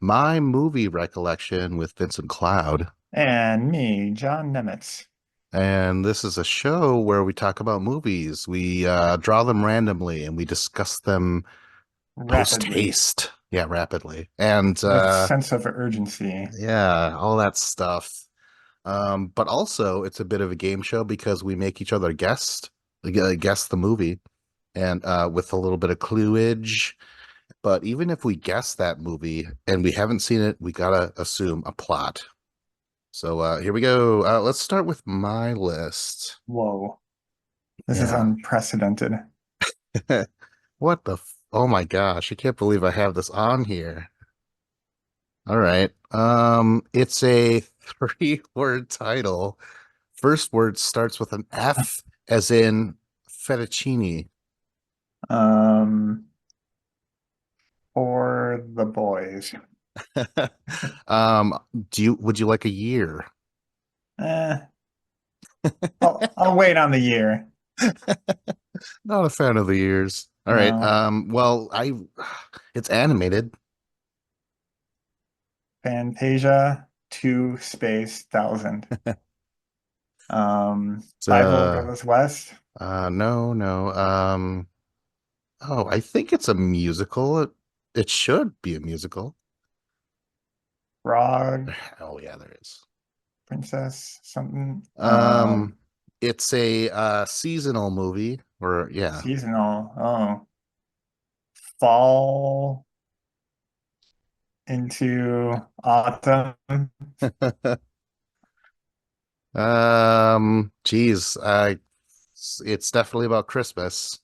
My Movie Recollection with Vincent Cloud. And me, John Nemitz. And this is a show where we talk about movies. We draw them randomly and we discuss them post Rapidly, haste. Yeah, rapidly. And with sense of urgency. yeah, all that stuff. But also, it's a bit of a game show because we make each other guess the movie, and with a little bit of clueage. But even if we guess that movie and we haven't seen it, we gotta assume a plot. So here we go. Let's start with my list. Whoa, this is Yeah. unprecedented. What the oh my gosh, I can't believe I have this on here. All right. It's a three-word title. First word starts with an F as in fettuccine. Um, for the boys. Um, would you like a year? Eh, I'll wait on the year. Not a fan of the years. All right. No, Well, it's animated. Fantasia 2 space thousand. It's Five goes west. no, no. Oh, I think it's a musical. It should be a musical. Frog, Oh yeah, there is. princess, something. Um, it's a seasonal movie, or yeah. Seasonal. Oh, fall into autumn. Geez, it's definitely about Christmas.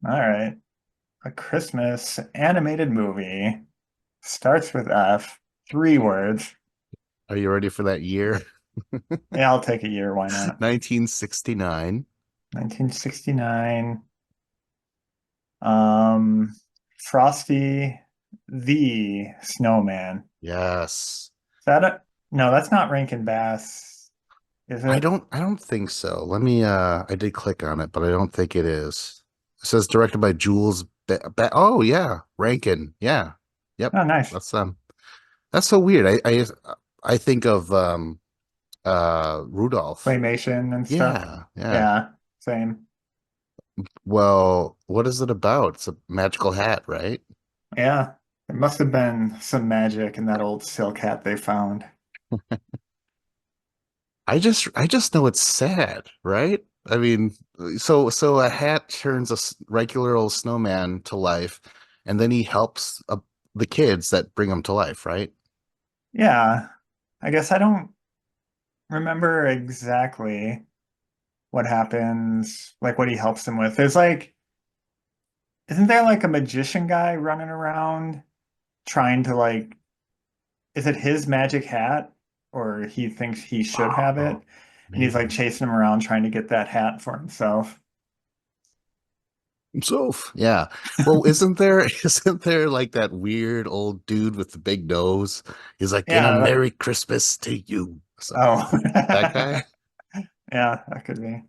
All right. A Christmas animated movie starts with F, 3 words. Are you ready for that year? Yeah, I'll take a year. Why not? 1969. 1969. Um, Frosty the Snowman. Yes. Is that a, no, that's not Rankin Bass, is it? I don't think so. Let me I did click on it, but I don't think it is. It says directed by Jules Oh yeah, Rankin. Yeah. Yep. Oh, nice. That's that's so weird. I think of Rudolph. Claymation and stuff. Yeah, yeah. Yeah, same. Well, what is it about? It's a magical hat, right? Yeah, there must have been some magic in that old silk hat they found. I just know it's sad, right? I mean, so a hat turns regular old snowman to life, and then he helps the kids that bring him to life, right? Yeah, I guess I don't remember exactly what happens, like what he helps them with. There's like, isn't there like a magician guy running around trying to like, is it his magic hat or he thinks he should have it? Oh, And he's like maybe chasing him around trying to get that hat for himself. himself. Yeah. Well, isn't there isn't there like that weird old dude with the big nose? He's like, "In a Yeah. Merry Christmas to you." So Oh, that guy. yeah, that could be.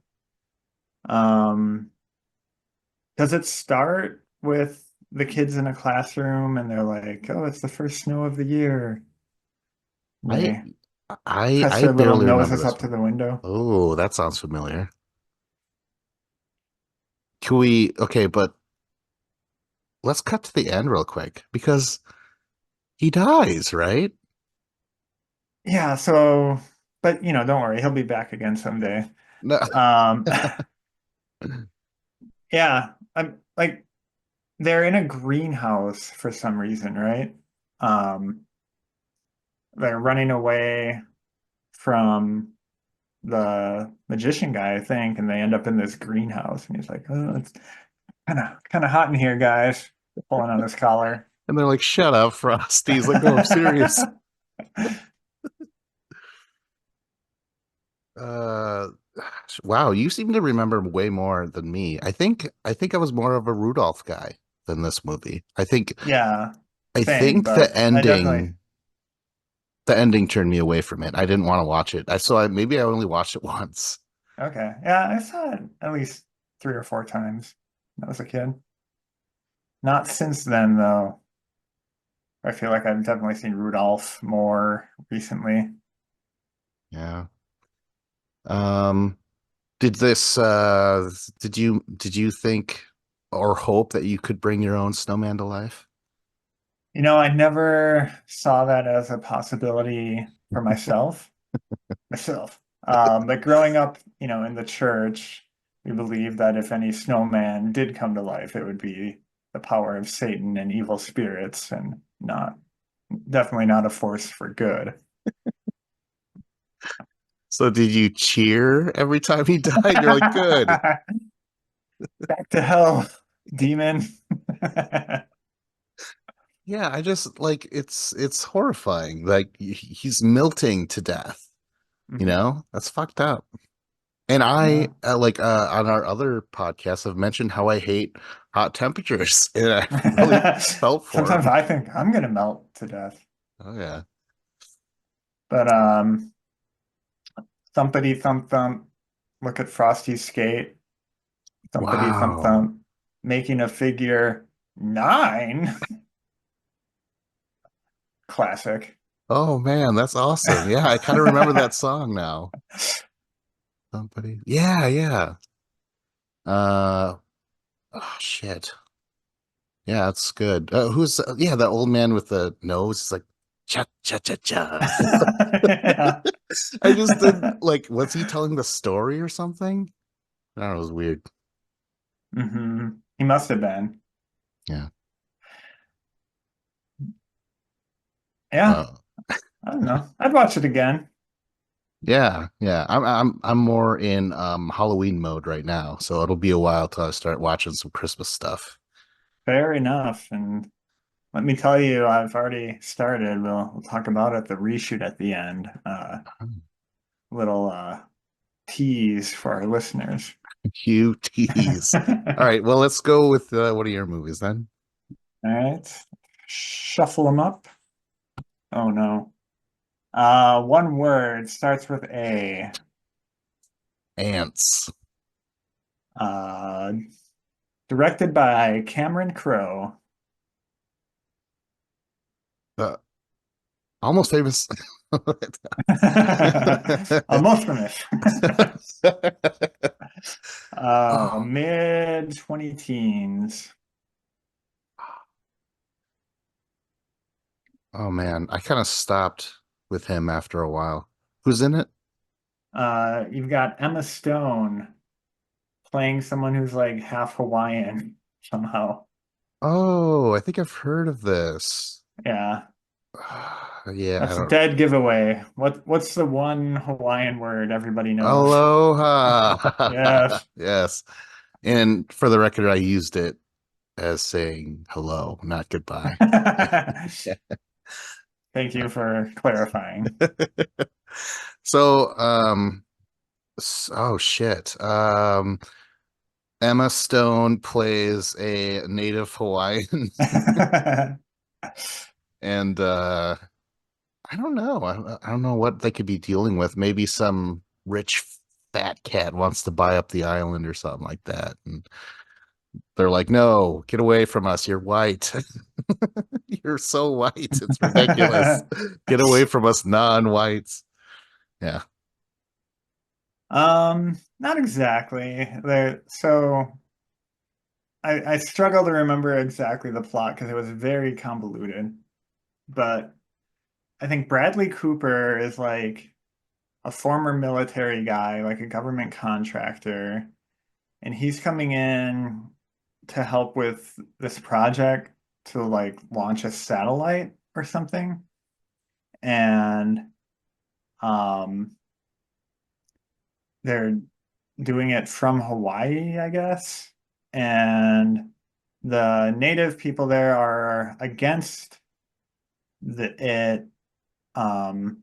Um, does it start with the kids in a classroom and they're like, "Oh, it's the first snow of the year." And I they press I their little barely remember noses this up to one. the window. Oh, that sounds familiar. Can we, okay, but let's cut to the end real quick because he dies, right? Yeah, so, but don't worry, he'll be back again someday. No. Um, yeah, I'm like they're in a greenhouse for some reason, right? Um, they're running away from the magician guy, I think, and they end up in this greenhouse, and he's like, "Oh, it's kind of hot in here, guys." Pulling on his collar. And they're like, shut up, Frosty. He's like, no, I'm serious. Uh, wow, you seem to remember way more than me. I think I was more of a Rudolph guy than this movie. Yeah, I same, think the but I definitely ending turned me away from it. I didn't want to watch it. Maybe I only watched it once. okay. Yeah, I saw it at least 3 or 4 times when I was a kid. Not since then, though. I feel like I've definitely seen Rudolph more recently. Yeah. Um, did this did you think or hope that you could bring your own snowman to life? I never saw that as a possibility for myself. But growing up, in the church, we believed that if any snowman did come to life, it would be the power of Satan and evil spirits and definitely not a force for good. So did you cheer every time he died? You're like, good. Back to hell, demon. Yeah, I just like it's horrifying. Like he's melting to death, you Mhm. know? That's fucked up. And I Yeah. like on our other podcasts I've mentioned how I hate hot temperatures and I really felt for Sometimes him. I think I'm gonna melt to death. Oh yeah. But thumpity thump thump, look at Frosty skate. Thumpity thump Wow. thump, making a figure 9. Classic. Oh man, that's awesome. Yeah, I kind of remember that song now. Somebody. Yeah, yeah. Uh oh shit. Yeah, that's good. Who's yeah, that old man with the nose is like cha cha cha cha. Yeah. I just did like was he telling the story or something? I don't know, it was weird. He must have been. Yeah. Yeah, Uh I don't know. I'd watch it again. yeah, yeah. I'm more in Halloween mode right now, so it'll be a while till I start watching some Christmas stuff. Fair enough. And let me tell you, I've already started. We'll talk about it, the reshoot at the end. Little tease for our listeners. You tease. All right, well, let's go with what are your movies then? All right. Shuffle them up. Oh no. One word starts with A. Ants. Uh, Directed by Cameron Crowe. Uh, Almost famous. Almost finished. Oh, Mid 20 teens. oh man, I kind of stopped with him after a while. Who's in it? You've got Emma Stone playing someone who's like half Hawaiian somehow. Oh, I think I've heard of this. Yeah, Yeah, I that's a don't. dead giveaway. What's the one Hawaiian word everybody knows? Aloha. Yes. Yes. And for the record, I used it as saying hello, not goodbye. Thank you for clarifying. So, oh shit. Emma Stone plays a native Hawaiian, and I don't know. I don't know what they could be dealing with. Maybe some rich fat cat wants to buy up the island or something like that, and they're like, "No, get away from us. You're white. You're so white. It's ridiculous. Get away from us, non-whites." Yeah. Not exactly. So I struggle to remember exactly the plot because it was very convoluted. But I think Bradley Cooper is like a former military guy, like a government contractor, and he's coming in to help with this project to like launch a satellite or something. And um they're doing it from Hawaii, I guess. And the native people there are against it um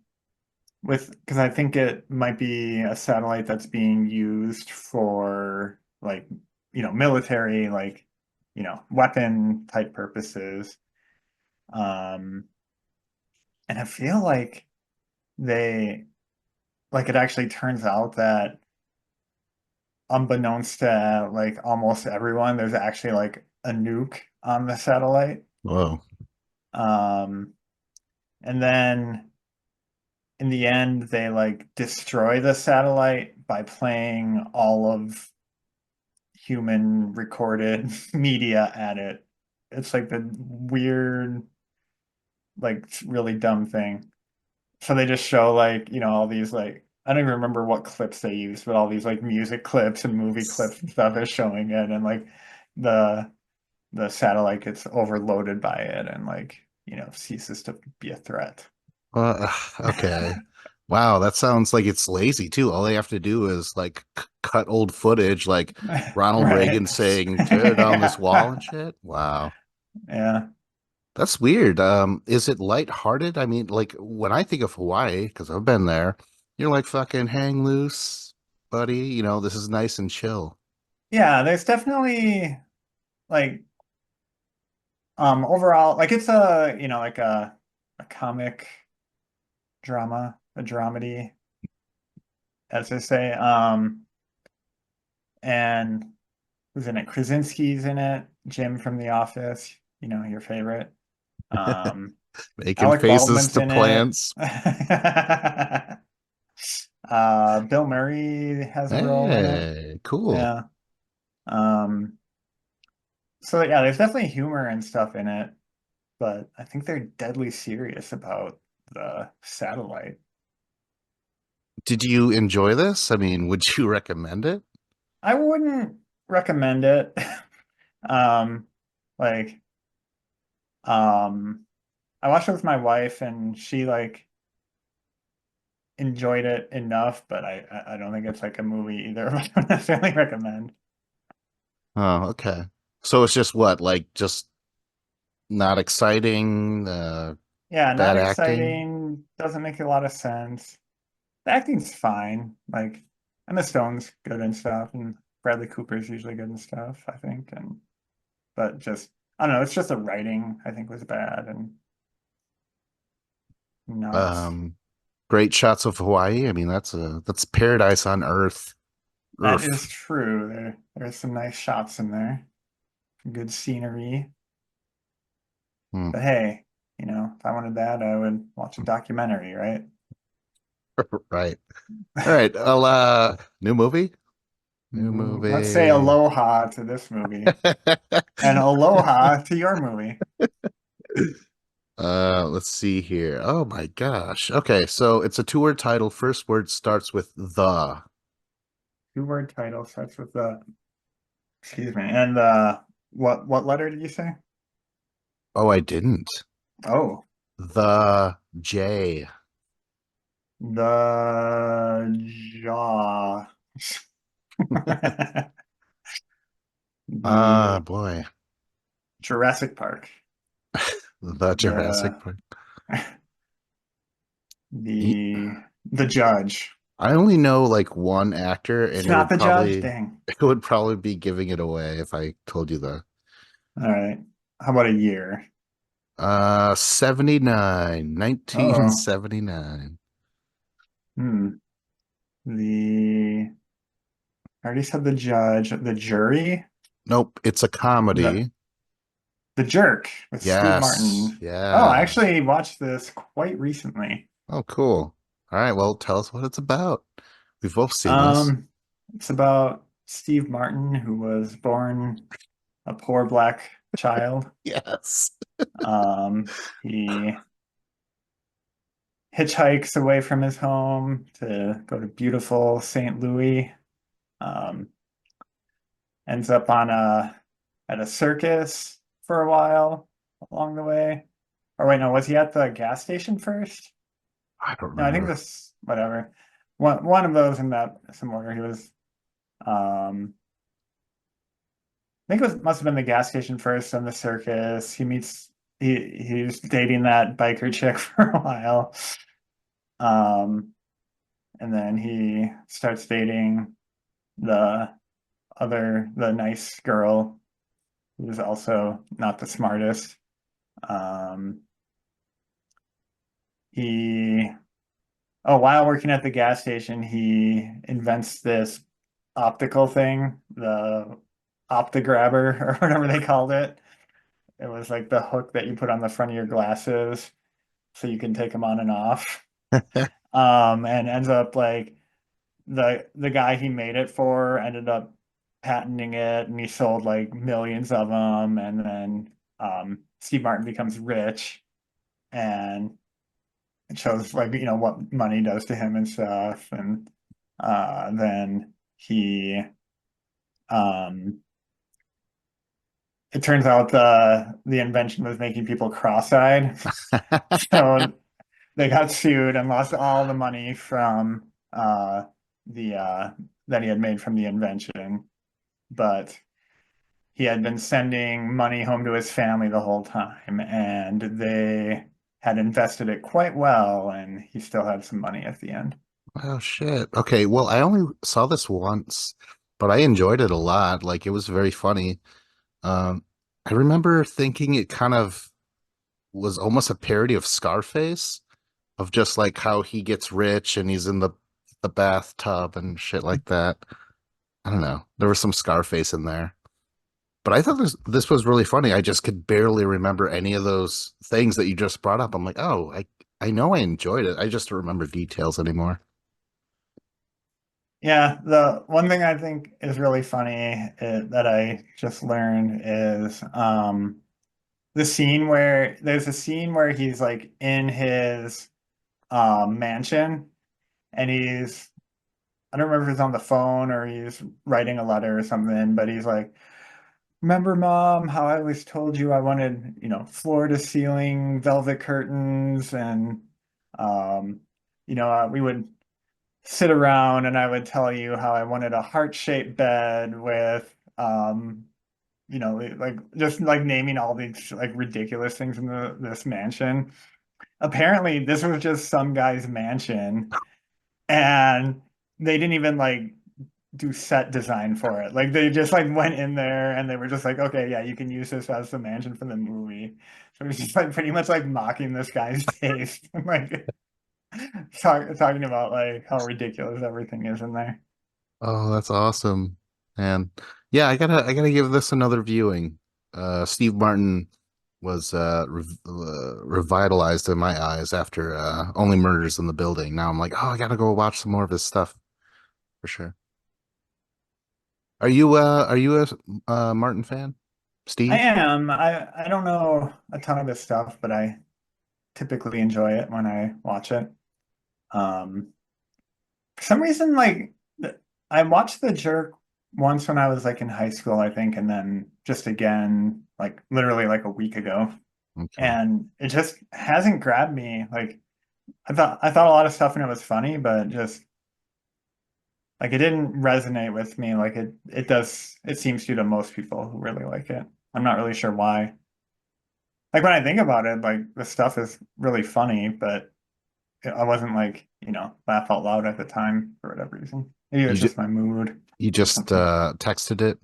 with because I think it might be a satellite that's being used for like military like weapon type purposes. Um and I feel like they it actually turns out that unbeknownst to like almost everyone, there's actually like a nuke on the satellite. Whoa. Um, and then in the end, they like destroy the satellite by playing all of human recorded media at it. It's like the weird, like really dumb thing. So they just show like, all these like I don't even remember what clips they use, but all these like music clips and movie clips and stuff is showing it and like the the satellite gets overloaded by it and like, ceases to be a threat. Okay. Wow, that sounds like it's lazy too. All they have to do is like cut old footage, like Ronald Right. Reagan saying "tear down this wall" and shit. Wow, Yeah. that's weird. Is it lighthearted? I mean, like when I think of Hawaii, because I've been there, you're like fucking hang loose, buddy. This is nice and chill. Yeah, there's definitely like overall like it's a, like a comic drama, a dramedy, as they say. And who's in it? Krasinski's in it, Jim from The Office, your favorite. Um, Making Alec faces Baldwin's to in it. plants. Bill Murray has a role in it. Hey, cool. Yeah. Um, so yeah, there's definitely humor and stuff in it, but I think they're deadly serious about the satellite. Did you enjoy this? I mean, would you recommend it? I wouldn't recommend it. Um, like, um, I watched it with my wife and she like enjoyed it enough, but I don't think it's like a movie either of us would necessarily recommend. Oh, okay. So it's just what, like just not exciting, Yeah, not bad acting? exciting, doesn't make a lot of sense. The acting's fine, like, and the Stone's good and stuff, and Bradley Cooper's usually good and stuff, I think, but just I don't know, it's just the writing I think was bad and nuts. Um, Great shots of Hawaii. I mean, that's paradise on Earth. That is Earth. true. There's some nice shots in there, good scenery. Hmm. But hey, if I wanted that, I would watch a documentary, right? Right. All right. Well, new movie? New Let's say movie. aloha to this movie and aloha to your movie. Let's see here. Oh my gosh. Okay, so it's a two-word title. First word starts with the. Two-word title starts with the, excuse me, and what letter did you say? Oh, I didn't. Oh, The J. the jaw. Ah, The boy. Jurassic Park. The Jurassic The Park. Ye- the judge. I only know like one actor, It's and it not would the judge? probably Dang. it would probably be giving it away if I told you the All right. How about a year? 79, Oh, 1979. hmm. The I already said the judge, the jury, Nope, it's a the comedy. the jerk with Steve Yes, Martin. Oh, I yeah. actually watched this quite recently. Oh, cool. All right, well, tell us what it's about. We've both seen this. Um, it's about Steve Martin, who was born a poor black child. Yes. He hitchhikes away from his home to go to beautiful St. Louis. Um, ends up on a at a circus for a while along the way. Or wait, no, was he at the gas station first? I don't No, I think remember. this whatever. One of those in that some order. He was I think it was must have been the gas station first, then the circus. He's dating that biker chick for a while. Um, and then he starts dating the the nice girl who's also not the smartest. Um, he while working at the gas station, he invents this optical thing, the optograbber or whatever they called it. It was like the hook that you put on the front of your glasses so you can take them on and off. And ends up like the guy he made it for ended up patenting it, and he sold like millions of them. And then Steve Martin becomes rich, and it shows like what money does to him and stuff. And then he um it turns out the invention was making people cross-eyed. So they got sued and lost all the money from the that he had made from the invention. But he had been sending money home to his family the whole time, and they had invested it quite well, and he still had some money at the end. Oh shit. Okay, well, I only saw this once, but I enjoyed it a lot. Like it was very funny. Um, I remember thinking it kind of was almost a parody of Scarface, of just like how he gets rich and he's in the bathtub and shit like that. I don't know. There was some Scarface in there. But I thought this was really funny. I just could barely remember any of those things that you just brought up. I'm like, oh, I know I enjoyed it. I just don't remember details anymore. Yeah, the one thing I think is really funny that I just learned is the scene where there's a scene where he's like in his mansion, and I don't remember if he's on the phone or he's writing a letter or something, but he's like, remember, Mom, how I always told you I wanted, floor to ceiling velvet curtains, and um, we would sit around and I would tell you how I wanted a heart-shaped bed with like just like naming all these like ridiculous things in this mansion. Apparently, this was just some guy's mansion, and they didn't even like do set design for it. Like they just like went in there and they were just like, okay, yeah, you can use this as the mansion for the movie. So it was just like pretty much like mocking this guy's taste and like talking about like how ridiculous everything is in there. Oh, that's awesome. And yeah, I gotta give this another viewing. Steve Martin was revitalized in my eyes after Only Murders in the Building. Now I'm like, oh, I gotta go watch some more of his stuff for sure. Are you a Martin fan? I Steve? am. I don't know a ton of his stuff, but I typically enjoy it when I watch it. Um, for some reason, like I watched The Jerk once when I was like in high school, I think, and then just again, like literally like a week ago. Okay. And it just hasn't grabbed me. Like I thought a lot of stuff in it was funny, but just like it didn't resonate with me like it does it seems to most people who really like it. I'm not really sure why. Like when I think about it, like the stuff is really funny, but I wasn't like, laugh out loud at the time for whatever reason. Maybe it You was just just my mood you or just something. texted it.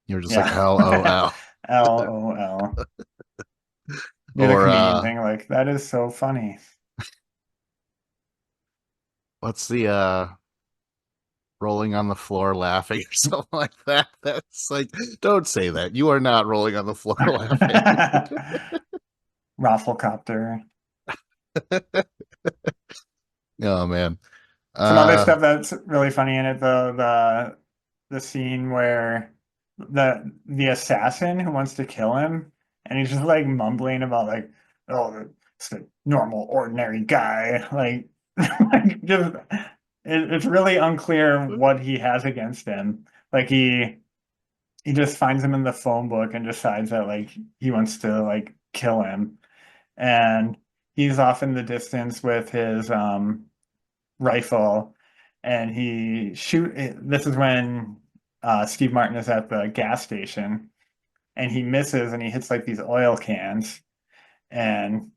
You were just like Yeah. LOL. LOL. Do the Or comedian thing, like that is so funny. what's the rolling on the floor laughing or something like that. That's like, don't say that. You are not rolling on the floor laughing. Rafflecopter. Oh man. Some other Uh stuff that's really funny in it though, the scene where the assassin who wants to kill him, and he's just like mumbling about like, oh, it's a normal ordinary guy, like, like just it's really unclear what he has against him. Like he just finds him in the phone book and decides that like he wants to like kill him, and he's off in the distance with his rifle, and he shoot. This is when Steve Martin is at the gas station, and he misses, and he hits like these oil cans, and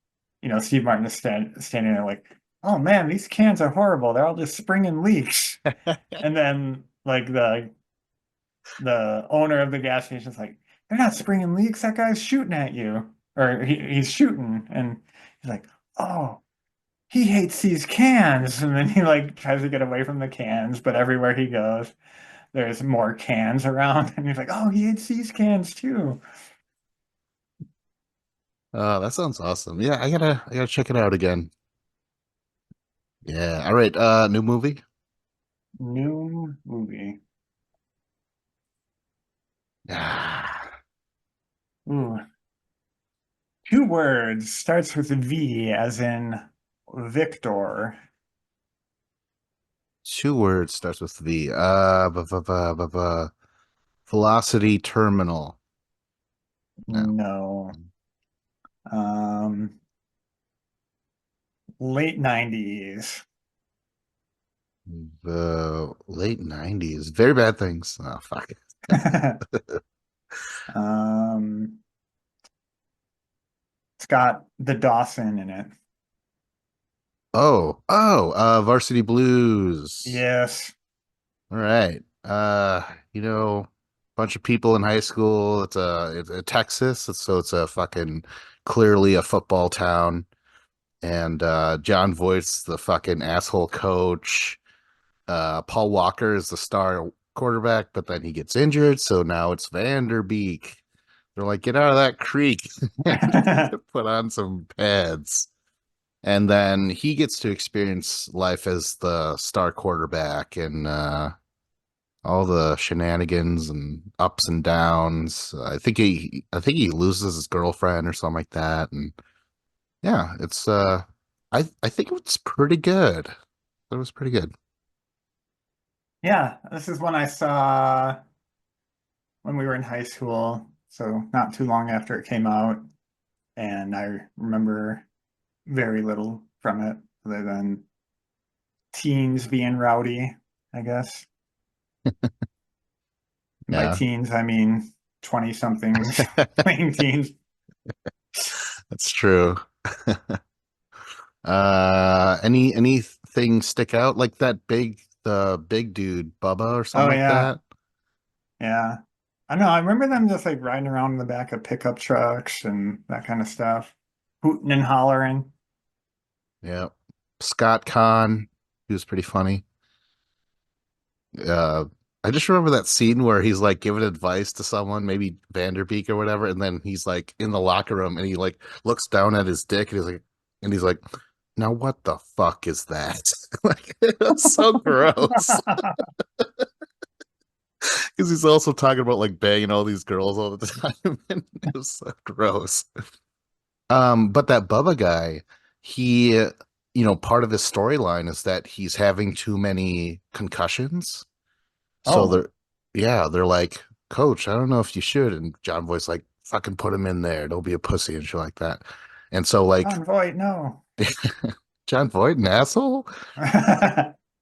Steve Martin is standing there like, "Oh man, these cans are horrible. They're all just springing leaks." And then like the owner of the gas station is like, "They're not springing leaks. That guy's shooting at you, or he's shooting," and he's like, "Oh." He hates these cans, and then he like tries to get away from the cans, but everywhere he goes there's more cans around, and he's like, oh, he hates these cans too. That sounds awesome. Yeah, I gotta check it out again. Yeah. All right. New movie. New movie. Ah, Ooh, two words. Starts with a V, as in Victor. two words starts with V. Velocity Terminal. No. No. Um, late 90s. The late 90s. Very bad things. Oh, fuck. Um, it's got the Dawson in it. Varsity Blues. Yes. All right. Bunch of people in high school. It's Texas, so it's a fucking clearly a football town. And John Voight's the fucking asshole coach. Paul Walker is the star quarterback, but then he gets injured, so now it's Vanderbeek. They're like, get out of that creek and put on some pads. And then he gets to experience life as the star quarterback and all the shenanigans and ups and downs. I think he loses his girlfriend or something like that. And yeah, I think it's pretty good. It was pretty good. Yeah, this is one I saw when we were in high school, so not too long after it came out, and I remember very little from it other than teens being rowdy, I guess. By Yeah. teens, I mean 20 somethings playing teens. That's true. Anything stick out like the big dude, Bubba or something Oh like yeah, that? yeah. I know, I remember them just like riding around in the back of pickup trucks and that kind of stuff, hooting and hollering. Yeah. Scott Kahn, he was pretty funny. Uh, I just remember that scene where he's like giving advice to someone, maybe Vanderbeek or whatever, and then he's like in the locker room and he like looks down at his dick and he's like, now what the fuck is that? Like, it was so gross. Because he's also talking about like banging all these girls all the time, and it was so gross. But that Bubba guy, he, part of his storyline is that he's having too many concussions. So Oh, they're like, Coach, I don't know if you should. And John Boy's like, fucking put him in there. Don't be a pussy and shit like that. And so like John Voight, no. John Voight, an asshole.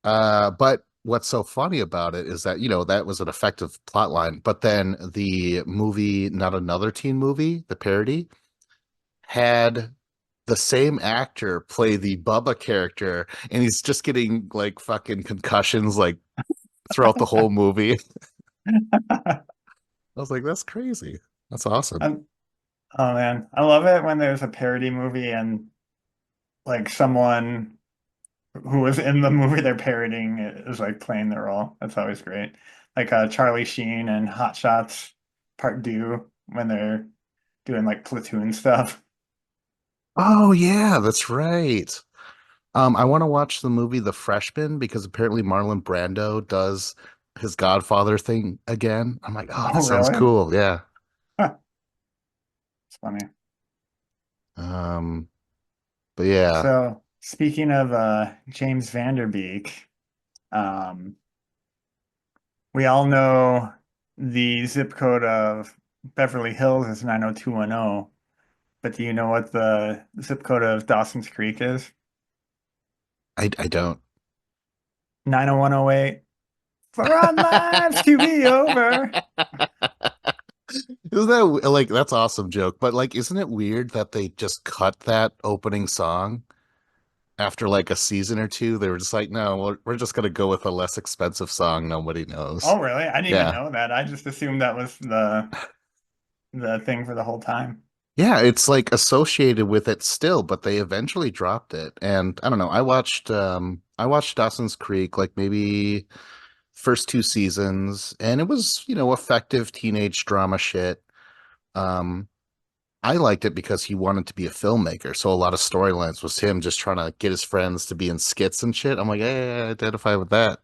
But what's so funny about it is that, that was an effective plot line. But then the movie, Not Another Teen Movie, the parody, had the same actor play the Bubba character, and he's just getting like fucking concussions like throughout the whole movie. I was like, that's crazy. That's awesome. I'm, oh man, I love it when there's a parody movie and like someone who was in the movie they're parodying is like playing their role. That's always great. Like Charlie Sheen and Hot Shots Part 2 when they're doing like platoon stuff. Oh yeah, that's right. I want to watch the movie The Freshman because apparently Marlon Brando does his Godfather thing again. I'm like, oh, that Oh, sounds really? cool. Yeah. It's funny. Um, but yeah, So speaking of James Vanderbeek, um, we all know the zip code of Beverly Hills is 90210, but do you know what the zip code of Dawson's Creek is? I don't. 90108. For our lives to be over. Isn't that like that's awesome joke? But like, isn't it weird that they just cut that opening song after like a season or two? They were just like, no, we're just gonna go with a less expensive song nobody knows. Oh, really? I didn't even Yeah. know that. I just assumed that was the thing for the whole time. Yeah, it's like associated with it still, but they eventually dropped it. And I don't know, I watched Dawson's Creek like maybe first two seasons, and it was, effective teenage drama shit. Um I liked it because he wanted to be a filmmaker. So a lot of storylines was him just trying to get his friends to be in skits and shit. I'm like, hey, I identify with that.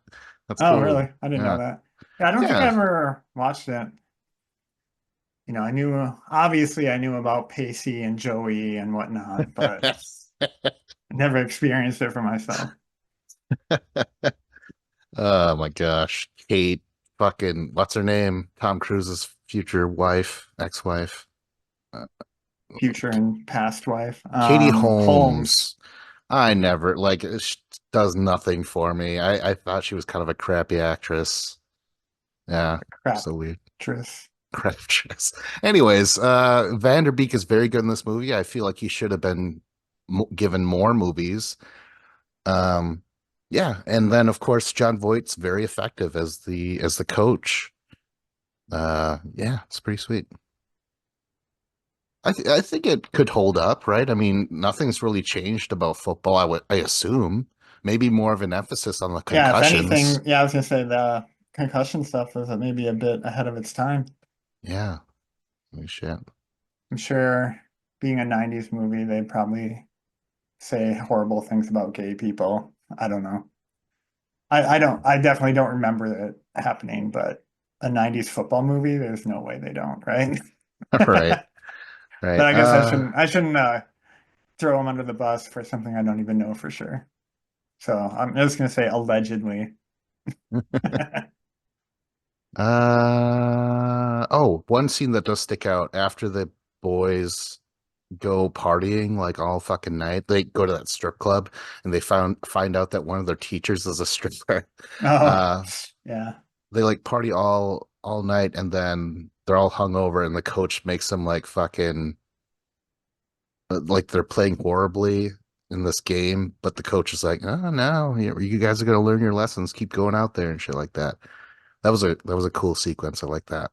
That's Oh, cool. really? I didn't know Yeah. that. Yeah, I don't think I Yeah. ever watched it. I knew obviously I knew about Pacey and Joey and whatnot, but I never experienced it for myself. Oh my gosh. Kate, fucking, what's her name? Tom Cruise's future wife, ex-wife. Uh, Future and past wife. Katie Holmes. Holmes. I never, like, she does nothing for me. I thought she was kind of a crappy actress. Yeah. Crap. So weird. Actress. Actress. Anyways, Vanderbeek is very good in this movie. I feel like he should have been given more movies. Um, yeah, and then of course John Voight's very effective as the coach. Yeah, it's pretty sweet. I think it could hold up, right? I mean, nothing's really changed about football. I assume maybe more of an emphasis on the Yeah, if concussions. anything, yeah, I was gonna say the concussion stuff was maybe a bit ahead of its time. Yeah, holy shit. I'm sure being a 90s movie, they'd probably say horrible things about gay people. I don't know. I definitely don't remember it happening, but a 90s football movie, there's no way they don't, right? Right, But right. I guess I shouldn't throw them under the bus for something I don't even know for sure. So I'm just gonna say allegedly. Oh, one scene that does stick out after the boys go partying like all fucking night. They go to that strip club and they find out that one of their teachers is a stripper. Oh, Uh, yeah. they like party all night and then they're all hungover and the coach makes them like fucking like they're playing horribly in this game, but the coach is like, "Oh no, you guys are gonna learn your lessons. Keep going out there and shit like that." That was a cool sequence. I like that.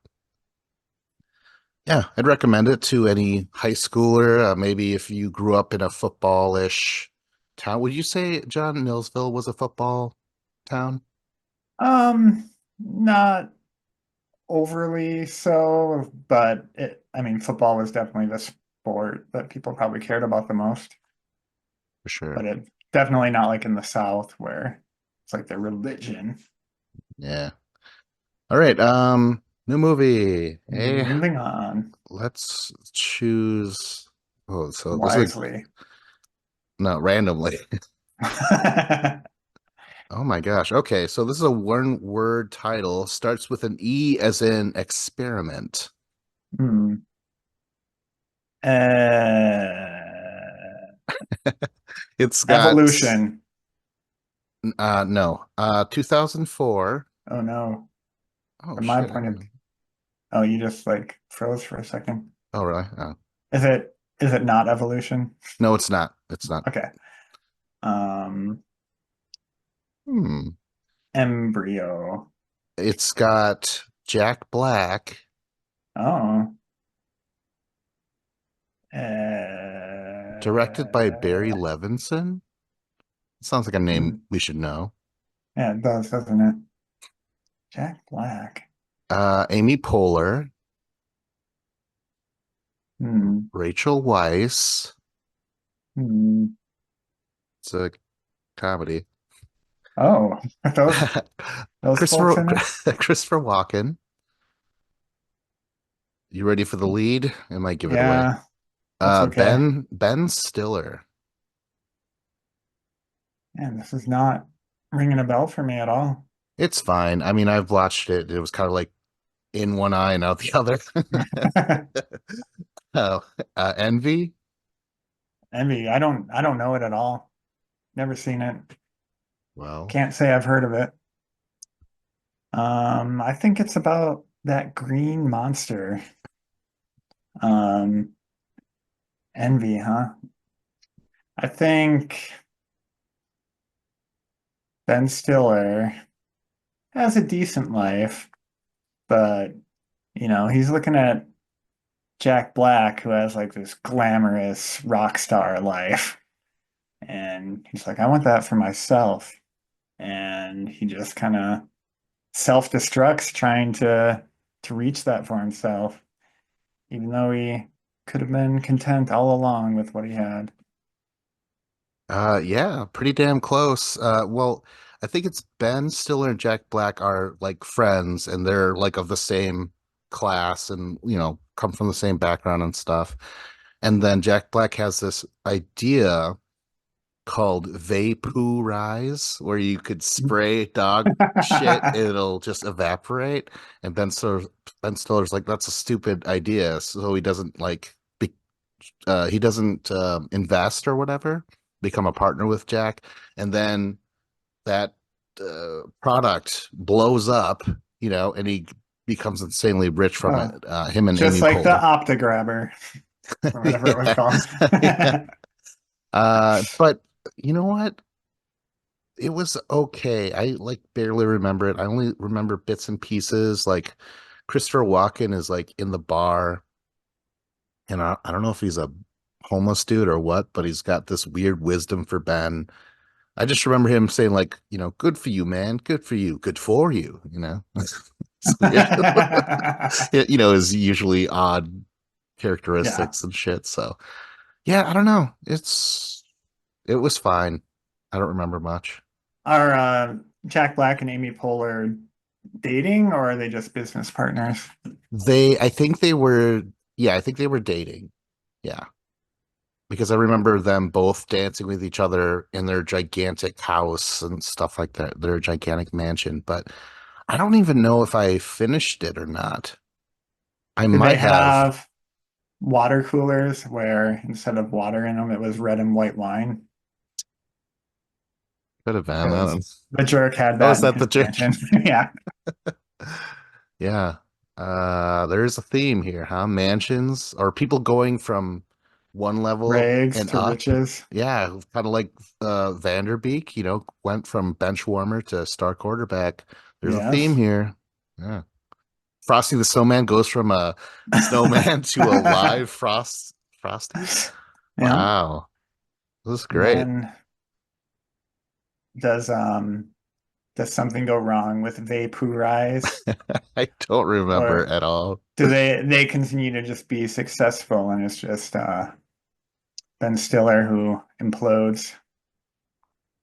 Yeah, I'd recommend it to any high schooler. Maybe if you grew up in a football-ish town. Would you say, John, Millsville was a football town? Not overly so, but I mean, football was definitely the sport that people probably cared about the most, For sure. but it definitely not like in the South where it's like their religion. Yeah. All right. New movie. Hey, Moving on let's choose. Oh, so this is wisely. no randomly. Oh my gosh. Okay, so this is a one word title. Starts with an E as in experiment. Hmm. It's got Evolution. no. 2004. Oh no. Oh From my shit. point of oh, you just like froze for a second. Oh really? Oh. Is it not evolution? No, it's not. It's not. Okay. Um, Hmm. embryo. It's got Jack Black, Oh. directed by Barry Levinson. Sounds like a name Hmm. we should know. Yeah, it does, doesn't it? Jack Black. Amy Poehler, Hmm. Rachel Weisz. Hmm. It's a comedy. Oh, those folks Christopher in it? Christopher Walken. You ready for the lead? I might give it away. Yeah, that's okay. Ben Stiller. Man, this is not ringing a bell for me at all. It's fine. I mean, I've watched it. It was kind of like in one eye and out the other. Oh, Envy. Envy. I don't know it at all. Never seen it. Well, Can't say I've heard of it. I think it's about that green monster. Um, Envy, huh? I think Ben Stiller has a decent life, but he's looking at Jack Black, who has like this glamorous rock star life, and he's like, I want that for myself. And he just kind of self-destructs trying to reach that for himself, even though he could have been content all along with what he had. Yeah, pretty damn close. Well, I think it's Ben Stiller and Jack Black are like friends and they're like of the same class and, come from the same background and stuff. And then Jack Black has this idea called vaporize, where you could spray dog shit, it'll just evaporate. And Ben Stiller's like, that's a stupid idea. So he doesn't invest or whatever, become a partner with Jack, and then that product blows up, and he becomes insanely rich from it. Oh, Him and just Amy like the Poehler. Optograbber or whatever it was Yeah. called. Yeah. But you know what? It was okay. I like barely remember it. I only remember bits and pieces. Like Christopher Walken is like in the bar, and I don't know if he's a homeless dude or what, but he's got this weird wisdom for Ben. I just remember him saying like, good for you, man. Good for you. Good for you. It's weird. His usually odd Yeah. characteristics and shit. So yeah, I don't know. It was fine. I don't remember much. Are Jack Black and Amy Poehler dating or are they just business partners? I think they were, yeah, I think they were dating. Yeah. Because I remember them both dancing with each other in their gigantic house and stuff like that, their gigantic mansion. But I don't even know if I finished it or not. I Did they might have. have water coolers where instead of water in them, it was red and white wine? Could have been. I Because don't. the jerk had Oh, that is in that his the jerk? mansion. Yeah. Yeah. There's a theme here, huh? Mansions or people going from one level Rags and to up. riches. Yeah, kind of like Vanderbeek, went from bench warmer to star quarterback. There's a theme Yes. here. Yeah. Frosty the Snowman goes from a snowman to a live Frosty. Yeah. Wow. This is And great. then does does something go wrong with Vaporize? I don't remember Or at all. do they continue to just be successful and it's just Ben Stiller who implodes?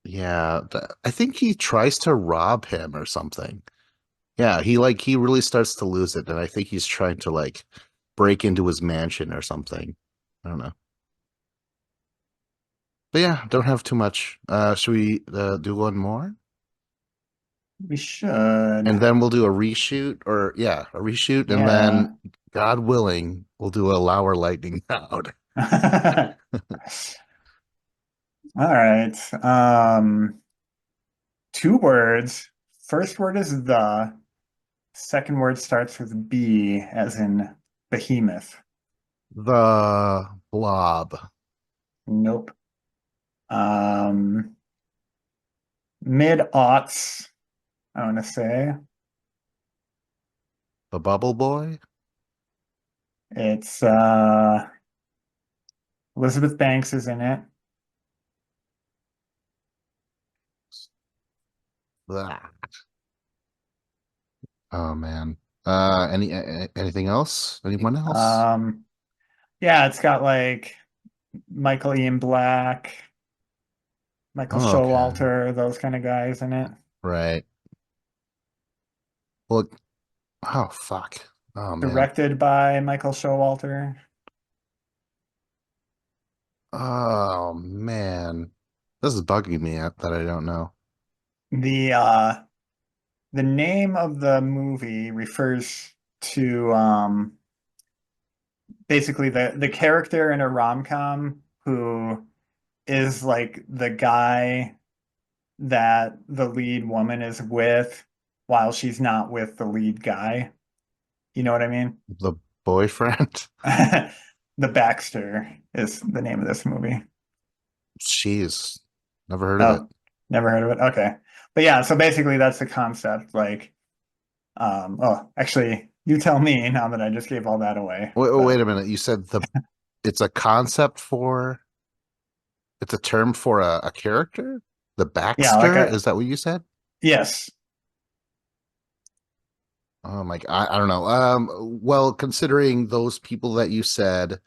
Yeah, I think he tries to rob him or something. Yeah, he really starts to lose it, and I think he's trying to like break into his mansion or something. I don't know. But yeah, don't have too much. Should we do one more? We should. And then we'll do a reshoot, or yeah, a reshoot, and Yeah. then God willing, we'll do a Lower Lightning round. All right. Two words. First word is the. Second word starts with B, as in behemoth. The Blob, Nope. Um, mid-aughts, I want to say. the Bubble Boy, It's Elizabeth Banks is in it. Blah. Oh man. Anything else? Anyone else? Um, yeah, it's got like Michael Ian Black, Michael Okay, Showalter, those kind of guys in it. right. Well, oh fuck. Oh man. Directed by Michael Showalter. Oh man. This is bugging me that I don't know. The the name of the movie refers to basically the character in a rom-com who is like the guy that the lead woman is with while she's not with the lead guy. You know what I mean? The boyfriend? The Baxter is the name of this movie. Jeez. Never heard of it. Oh, never heard of it. Okay. But yeah, so basically that's the concept. Like, oh, actually, you tell me now that I just gave all that away. Wait But a minute. You said it's a concept it's a term for a character? The yeah, like Baxter? Is that what you said? yes. Oh my, I don't know. Well, considering those people that you said,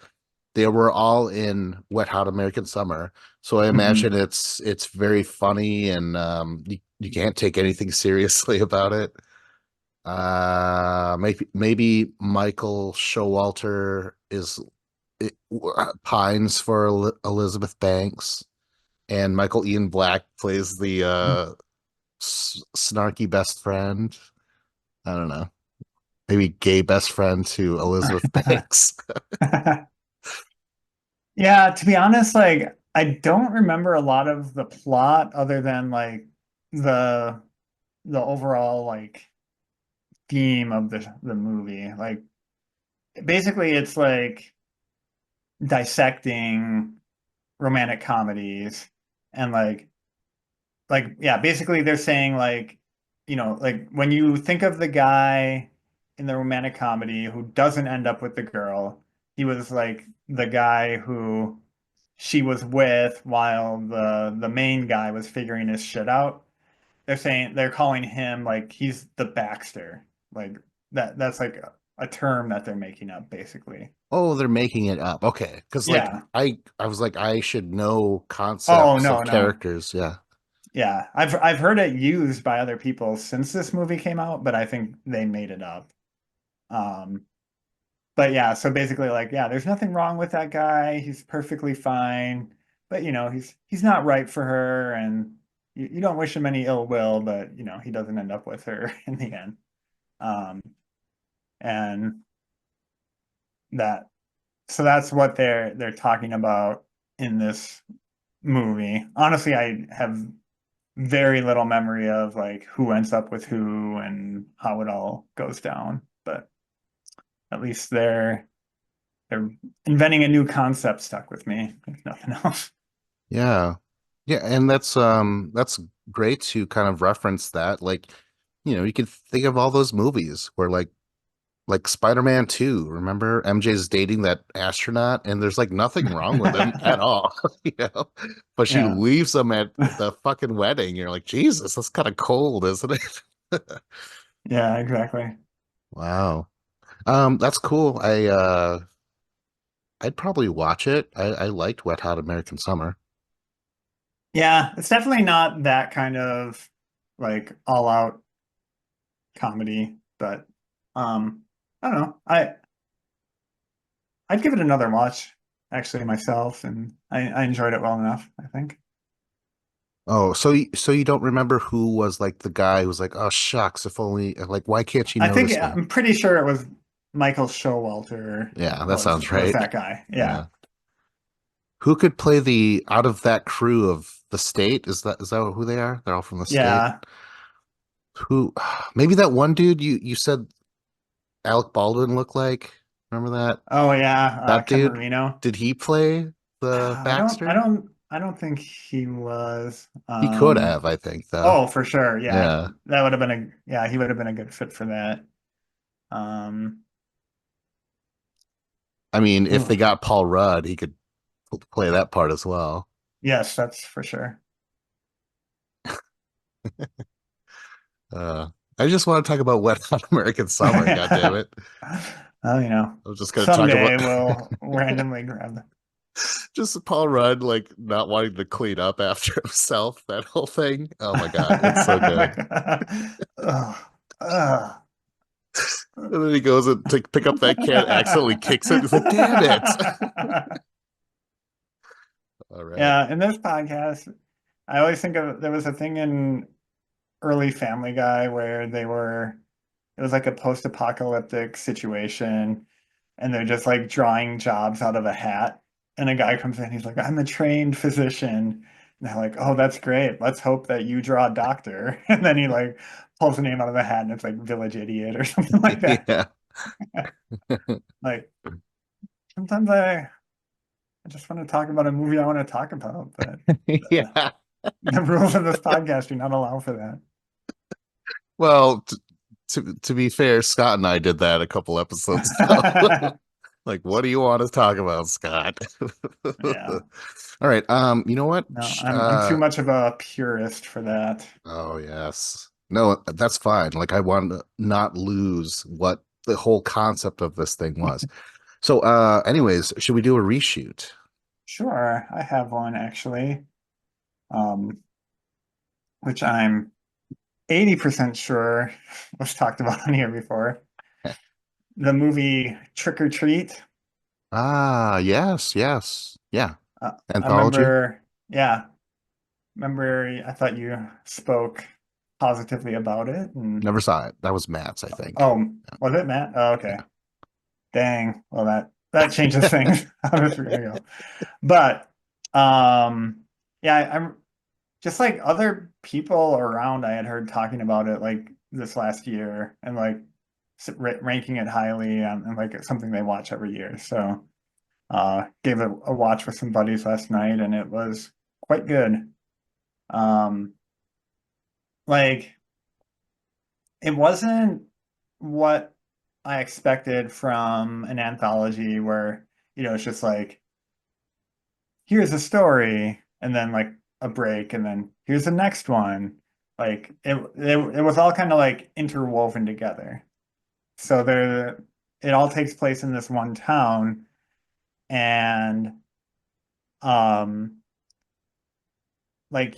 they were all in Wet Hot American Summer. So I imagine Hmm. it's very funny and you can't take anything seriously about it. Maybe Michael Showalter it, pines for Elizabeth Banks, and Michael Ian Black plays the snarky best friend. I don't know. Maybe gay best friend to Elizabeth Banks. Yeah, to be honest, like I don't remember a lot of the plot other than like the the overall like theme of the movie. Like basically it's like dissecting romantic comedies and like yeah, basically they're saying like like when you think of the guy in the romantic comedy who doesn't end up with the girl, he was like the guy who she was with while the main guy was figuring his shit out. They're calling him like he's the Baxter. Like that's like a term that they're making up basically. Oh, they're making it up. Okay. Because like Yeah. I was like, I should know Oh concepts no, of no. characters. Yeah. Yeah. I've heard it used by other people since this movie came out, but I think they made it up. Um but yeah, so basically like yeah, there's nothing wrong with that guy. He's perfectly fine. But he's not right for her and you don't wish him any ill will, but he doesn't end up with her in the end. Um and that so that's what they're talking about in this movie. Honestly, I have very little memory of like who ends up with who and how it all goes down, but at least they're inventing a new concept stuck with me, if nothing else. Yeah. Yeah, and that's great to kind of reference that. Like, you could think of all those movies where like Spider-Man 2, remember MJ's dating that astronaut and there's like nothing wrong with him at all, you know? But she Yeah. leaves him at the fucking wedding. You're like, Jesus, that's kind of cold, isn't it? Yeah, exactly. Wow. That's cool. I'd probably watch it. I liked Wet Hot American Summer. Yeah, it's definitely not that kind of like all out comedy, but I don't know. I'd give it another watch actually myself, and I enjoyed it well enough, I think. Oh, so you don't remember who was like the guy who was like, oh shucks, if only like why can't you I think notice me? I'm pretty sure it was Michael Showalter Yeah, that was sounds was right. that guy. Yeah. Yeah. Who could play the out of that crew of the state? Is that who they are? They're all from the state. Yeah. Who maybe that one dude you said Alec Baldwin looked like? Remember that? Oh yeah, That Ken dude? Marino. Did he play the Baxter? I don't think he was. He could have, I think, though. Oh, for sure. Yeah. Yeah. That would have been yeah, he would have been a good fit for that. Um, I mean, if they ugh. got Paul Rudd, he could play that part as well. Yes, that's for sure. Uh, I just want to talk about Wet Hot American Summer. God damn it! Well, I'm just gonna talk about someday we'll randomly grab them. just Paul Rudd like not wanting to clean up after himself. That whole thing. Oh my God, it's so good. Ugh, ugh. And then he goes and to pick up that can, accidentally kicks it. He's like, "Damn it!" All right. Yeah, in this podcast, I always think of there was a thing in early Family Guy where it was like a post-apocalyptic situation and they're just like drawing jobs out of a hat. And a guy comes in, he's like, I'm a trained physician. And they're like, oh, that's great. Let's hope that you draw a doctor. And then he like pulls a name out of the hat and it's like Village Idiot or something like that. Yeah. Like sometimes I just want to talk about a movie I want to talk about, but Yeah. the rules of this podcast do not allow for that. Well, to be fair, Scott and I did that a couple episodes ago. Like, what do you want to talk about, Scott? Yeah. All right. You know what? No, I'm too much of a purist for that. Oh yes. No, that's fine. Like I want to not lose what the whole concept of this thing was. So, anyways, should we do a reshoot? Sure, I have one actually, um, which I'm 80% sure was talked about on here before. The movie Trick or Treat. Ah, yes, yes. Yeah. I Anthology? remember, yeah, remember I thought you spoke positively about it. And Never saw it. That was Matt's, I think. oh, was it Matt? Oh, okay. Yeah. Dang. Well, that changes things. How this we're gonna go. But yeah, I'm just like other people around I had heard talking about it like this last year and like ranking it highly and like something they watch every year. So gave it a watch with some buddies last night and it was quite good. Um, like it wasn't what I expected from an anthology where, it's just like, here's a story, and then like a break, and then here's the next one. Like it was all kind of like interwoven together. So it all takes place in this one town, and um, like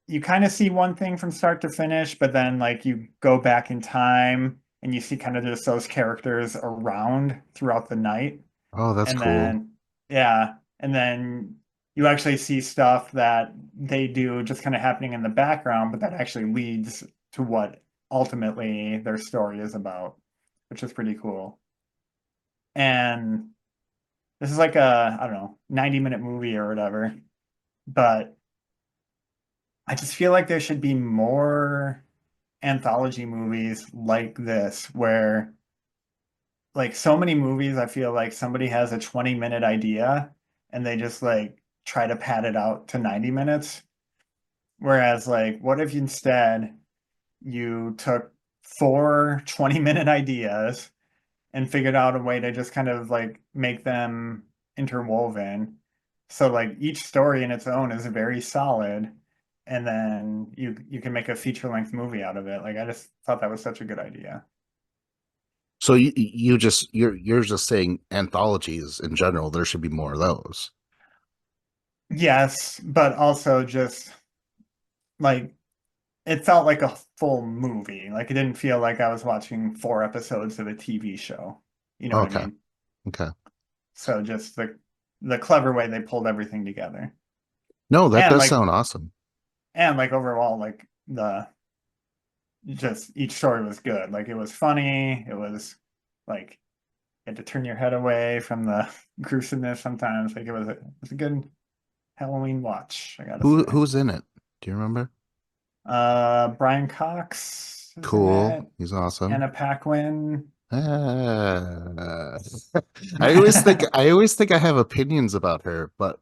you kind of see one thing from start to finish, but then like you go back in time and you see kind of just those characters around throughout the night. Oh, that's And cool. then, yeah, and then you actually see stuff that they do just kind of happening in the background, but that actually leads to what ultimately their story is about, which is pretty cool. And this is like I don't know, 90-minute movie or whatever, but I just feel like there should be more anthology movies like this where like so many movies I feel like somebody has a 20-minute idea and they just like try to pad it out to 90 minutes. Whereas like what if instead you took four 20-minute ideas and figured out a way to just kind of like make them interwoven. So like each story in its own is very solid and then you can make a feature-length movie out of it. Like I just thought that was such a good idea. So you're just saying anthologies in general, there should be more of those. Yes, but also just like it felt like a full movie. Like it didn't feel like I was watching four episodes of a TV show. You know what I Okay. mean? Okay. So just the clever way they pulled everything together. No, that And does like sound awesome. overall like the just each story was good. Like it was funny, it was like you had to turn your head away from the gruesomeness sometimes. Like it was a good Halloween watch, I gotta say. Who's in it? Do you remember? Brian Cox is in Cool. it. He's awesome. Anna Paquin. Ah. I always think I have opinions about her, but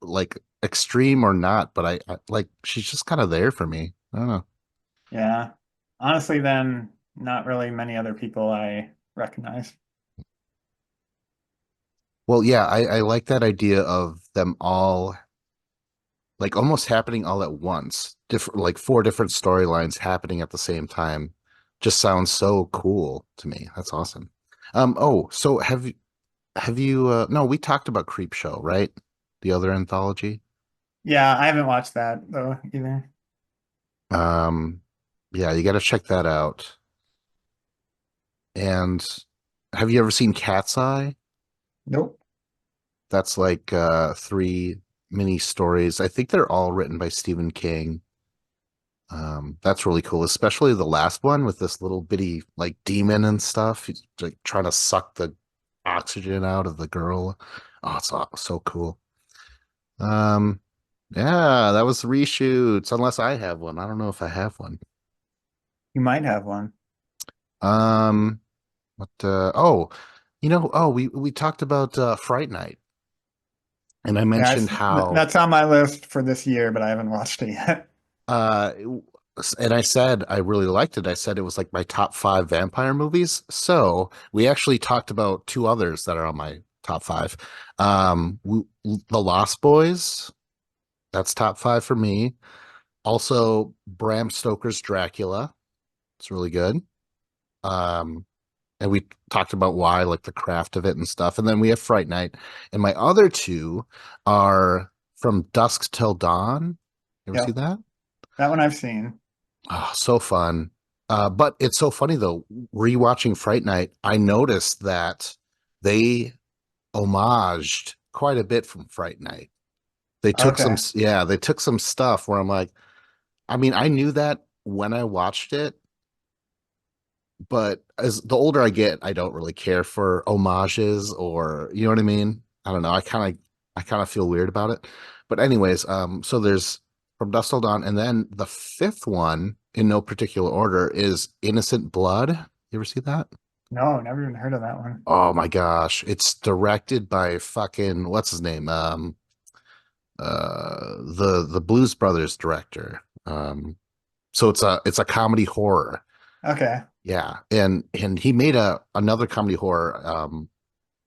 like extreme or not, but I like she's just kind of there for me. I don't know. Yeah. Honestly, then not really many other people I recognize. Well, yeah, I like that idea of them all like almost happening all at once. Different like four different storylines happening at the same time. Just sounds so cool to me. That's awesome. Oh, so have you no, we talked about Creep Show, right? The other anthology. Yeah, I haven't watched that though either. Um yeah, you got to check that out. And have you ever seen Cat's Eye? Nope. That's like three mini stories. I think they're all written by Stephen King. That's really cool, especially the last one with this little bitty like demon and stuff. He's like trying to suck the oxygen out of the girl. Oh, it's so cool. Um, yeah, that was reshoots, unless I have one. I don't know if I have one. You might have one. Um, what we talked about Fright Night, and I Yeah, mentioned how that's on my list for this year, but I haven't watched it yet. Uh, and I said I really liked it. I said it was like my top five vampire movies. So we actually talked about two others that are on my top five. The Lost Boys, that's top five for me. Also, Bram Stoker's Dracula, it's really good. Um, and we talked about why, like the craft of it and stuff. And then we have Fright Night, and my other two are From Dusk Till Dawn. You ever see Yep. that? That one I've seen. Oh, so fun. But it's so funny though, rewatching Fright Night, I noticed that they homaged quite a bit from Fright Night. They took some, Okay. yeah, they took some stuff where I'm like, I mean, I knew that when I watched it, but as the older I get, I don't really care for homages or, you know what I mean? I don't know. I kind of feel weird about it. But anyways, so there's From Dusk Till Dawn, and then the fifth one, in no particular order, is Innocent Blood. You ever see that? No, never even heard of that one. Oh my gosh. It's directed by fucking what's his name? The Blues Brothers director. So it's a comedy horror. Okay. Yeah. And he made another comedy horror,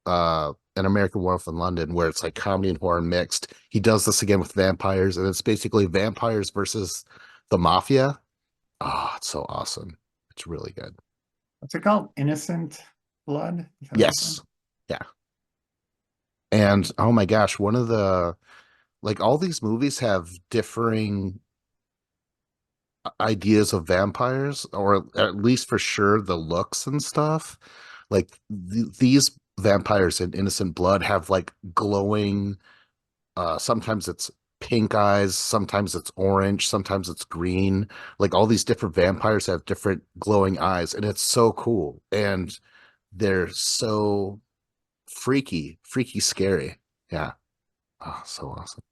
An American Werewolf in London, where it's like comedy and horror mixed. He does this again with vampires, and it's basically vampires versus the mafia. Oh, it's so awesome. It's really good. What's it called? Innocent Blood? Is that what you said? Yes. Yeah. And oh my gosh, one of the like all these movies have differing ideas of vampires, or at least for sure the looks and stuff. Like these vampires in Innocent Blood have like glowing, sometimes it's pink eyes, sometimes it's orange, sometimes it's green. Like all these different vampires have different glowing eyes, and it's so cool. And they're so freaky scary. Yeah. Oh, so awesome.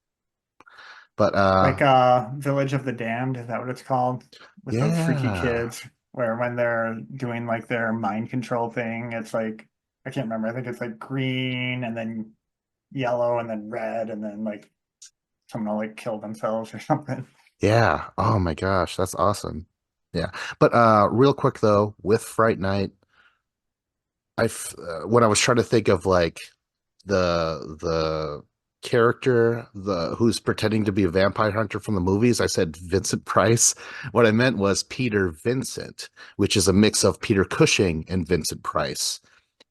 But Like Village of the Damned, is that what it's called? With those freaky yeah. kids, where when they're doing like their mind control thing, it's like I can't remember. I think it's like green and then yellow and then red and then like someone will like kill themselves or something. Yeah. Oh my gosh, that's awesome. Yeah. But real quick though, with Fright Night, when I was trying to think of like the character, the who's pretending to be a vampire hunter from the movies, I said Vincent Price. What I meant was Peter Vincent, which is a mix of Peter Cushing and Vincent Price.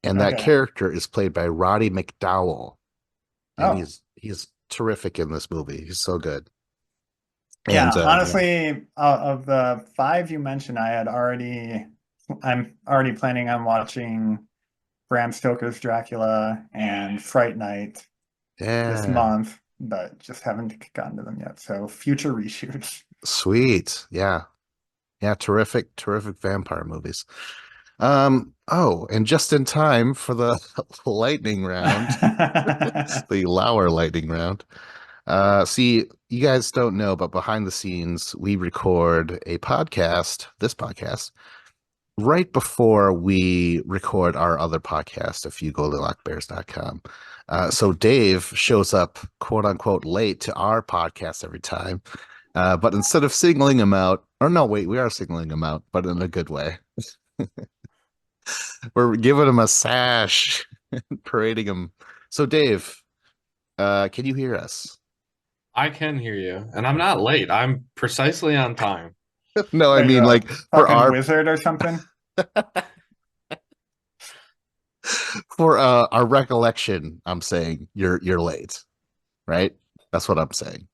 And that Okay. character is played by Roddy McDowall, and Oh, he's terrific in this movie. He's so good. yeah. And yeah. Honestly, of the five you mentioned, I'm already planning on watching Bram Stoker's Dracula and Fright Night this Yeah. month, but just haven't gotten to them yet. So future reshoots. Sweet. Yeah. Yeah, terrific vampire movies. Oh, and just in time for the lightning round, the Lauer lightning round. See, you guys don't know, but behind the scenes, we record this podcast, right before we record our other podcast, a few GoldilocBears.com. So Dave shows up, quote unquote, late to our podcast every time. But instead of singling him out, or no, wait, we are singling him out, but in a good way. We're giving him a sash, parading him. So Dave, can you hear us? I can hear you, and I'm not late. I'm precisely on time. No, I Are you mean a like for fucking our wizard or something? our recollection, I'm saying you're late, right? That's what I'm saying.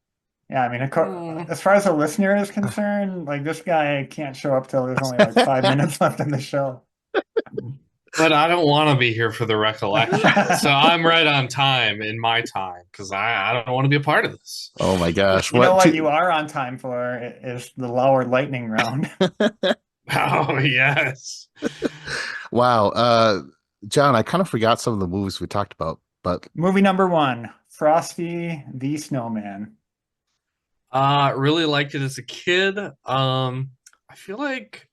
Yeah, I mean, Mm. as far as the listener is concerned, like this guy can't show up till there's only like 5 minutes left in the show. But I don't want to be here for the recollection. So I'm right on time in my time because I don't want to be a part of this. Oh my gosh, You know what what to you are on time for is the lower lightning round. Oh, yes. wow. John, I kind of forgot some of the movies we talked about, but Movie number one, Frosty the Snowman. Really liked it as a kid. I feel like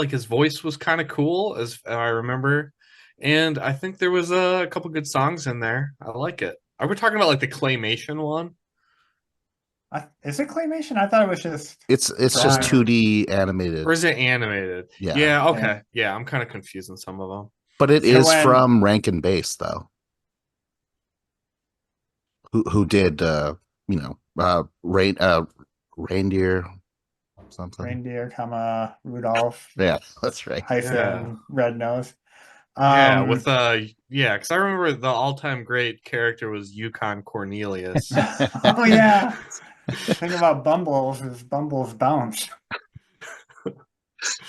his voice was kind of cool as I remember. And I think there was a couple good songs in there. I like it. Are we talking about like the claymation one? Is it claymation? I thought it was just it's just drawing. 2D Or animated. is it animated? Yeah. Yeah, Yeah. okay. Yeah, I'm kind of confusing some of them. But it So is when from Rankin Bass though, who did reindeer something. reindeer, comma Rudolph Yeah, that's right. Yeah. hyphen red nose. Yeah, Um, yeah, because I remember the all-time great character was Yukon Cornelius. oh yeah. Thing about Bumbles is Bumbles bounce.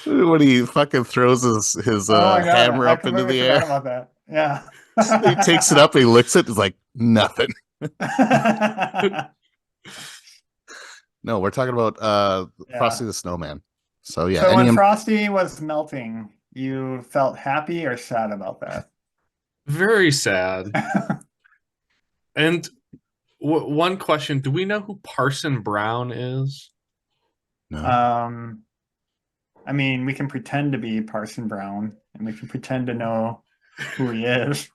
When he fucking throws his Oh my God, hammer I up into completely the forgot air. about that. Yeah. He takes it up, he licks it, it's like nothing. No, we're talking about Frosty Yeah. the Snowman. So yeah, So any when Frosty was melting, you felt happy or sad about that? Very sad. And one question: do we know who Parson Brown is? no. Um, I mean, we can pretend to be Parson Brown and we can pretend to know who he is.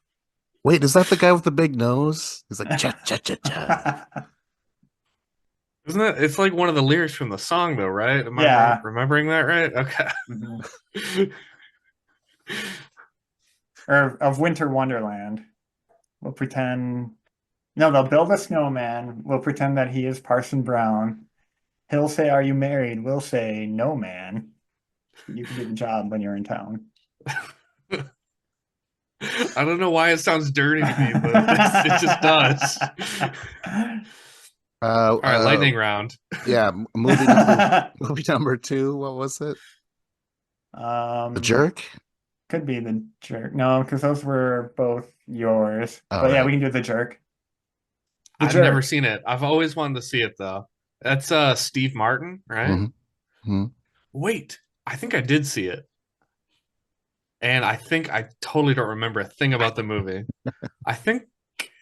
Wait, is that the guy with the big nose? He's like cha cha cha cha. Isn't it? It's like one of the lyrics from the song, though, right? Am I Yeah. remembering that right? Okay. Mhm. Or of Winter Wonderland. We'll pretend. No, they'll build a snowman. We'll pretend that he is Parson Brown. He'll say, "Are you married?" We'll say, "No, man. You can do the job when you're in town." I don't know why it sounds dirty to me, but it just does. Uh, All right, uh, lightning round. yeah, movie number two. What was it? The Um, Jerk. could be the jerk. No, because those were both yours. All But yeah, right. we can do the jerk. The I've never jerk. seen it. I've always wanted to see it though. That's Steve Martin, right? Mm-hmm. Wait, I think I did see it. And I think I totally don't remember a thing about the movie. I think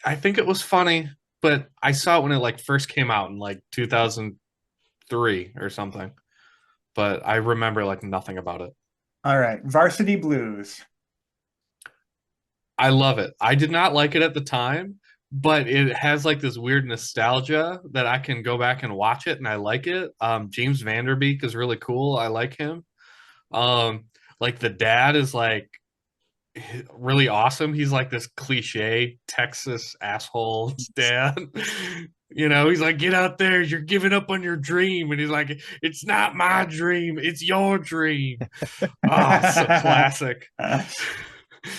I think it was funny, but I saw it when it like first came out in like 2003 or something. But I remember like nothing about it. All right. Varsity Blues. I love it. I did not like it at the time, but it has like this weird nostalgia that I can go back and watch it and I like it. James Vanderbeek is really cool. I like him. Like the dad is like really awesome. He's like this cliche Texas asshole dad. You know, he's like, get out there, you're giving up on your dream. And he's like, it's not my dream, it's your dream. Oh, so classic.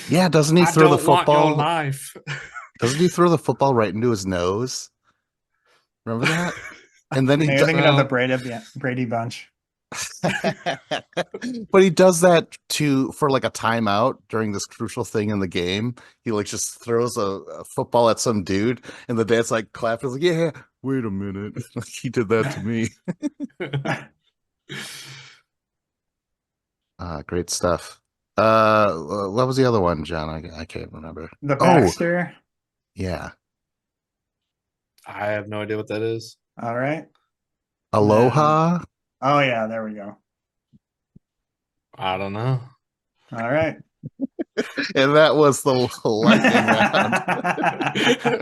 Yeah, doesn't he I throw the don't want your football? life. Doesn't he throw the football right into his nose? Remember that? And then No, he you're thinking of the So Brady Bunch. but he does that for like a timeout during this crucial thing in the game. He like just throws a football at some dude, and the dad's like clapping, like, "Yeah, wait a minute, like he did that to me." Great stuff. What was the other one, John? I can't remember. The Oh, Baxter. yeah, I have no idea what that is. All right. And then, Aloha. oh yeah, there we go. I don't know. All right. And that was the lightning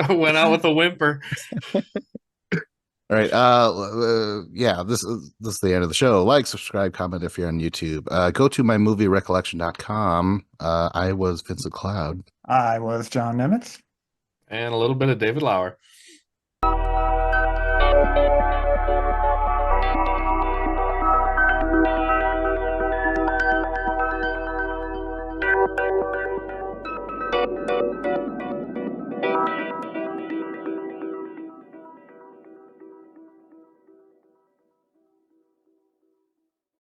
round. Went out with a whimper. All right. Yeah, this is the end of the show. Like, subscribe, comment if you're on YouTube. Go to mymovierecollection.com. I was Vincent Cloud. I was John Nemitz. And a little bit of David Lauer.